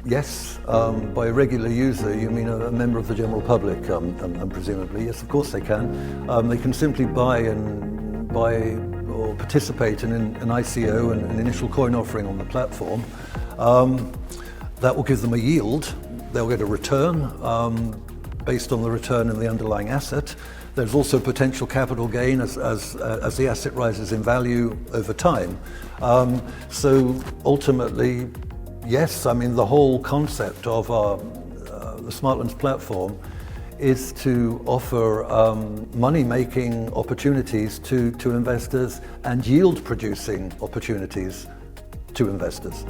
Yes, by a regular user, you mean a member of the general public, and presumably. Yes, of course they can. They can simply buy or participate in an ICO, an initial coin offering on the platform. That will give them a yield. They'll get a return based on the return in the underlying asset. There's also potential capital gain as the asset rises in value over time. So ultimately, yes, I mean, the whole concept of the Smartlands platform is to offer money-making opportunities to investors and yield-producing opportunities to investors.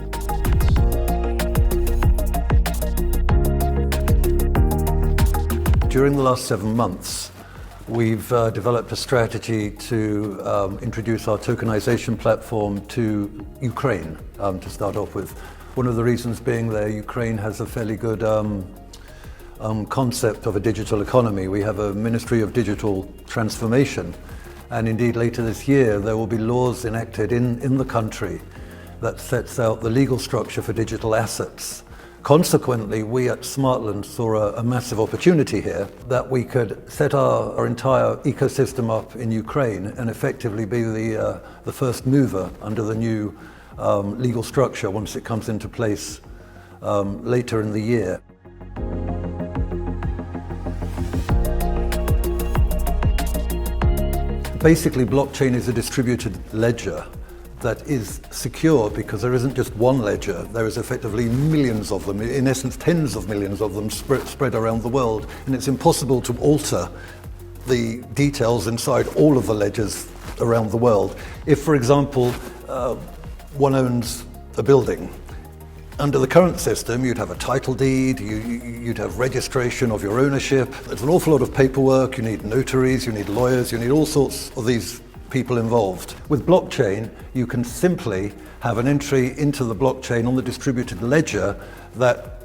During the last 7 months, we've developed a strategy to introduce our tokenization platform to Ukraine, to start off with. One of the reasons being there, Ukraine has a fairly good concept of a digital economy. We have a Ministry of Digital Transformation, and indeed later this year there will be laws enacted in the country that sets out the legal structure for digital assets. Consequently, we at Smartlands saw a massive opportunity here that we could set our entire ecosystem up in Ukraine and effectively be the first mover under the new legal structure once it comes into place later in the year. Basically, blockchain is a distributed ledger that is secure because there isn't just one ledger. There is effectively millions of them, in essence tens of millions of them spread around the world, and it's impossible to alter the details inside all of the ledgers around the world. If, for example, one owns a building, under the current system you'd have a title deed, you'd have registration of your ownership. There's an awful lot of paperwork, you need notaries, you need lawyers, you need all sorts of these people involved. With blockchain, you can simply have an entry into the blockchain on the distributed ledger that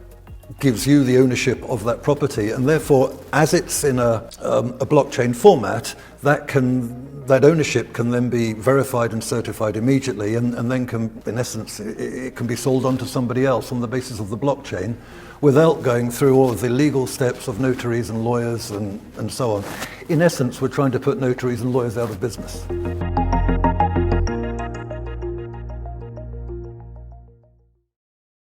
gives you the ownership of that property, and therefore, as it's in a blockchain format, that ownership can then be verified and certified immediately, and then in essence, it can be sold on to somebody else on the basis of the blockchain, without going through all of the legal steps of notaries and lawyers and so on. In essence, we're trying to put notaries and lawyers out of business.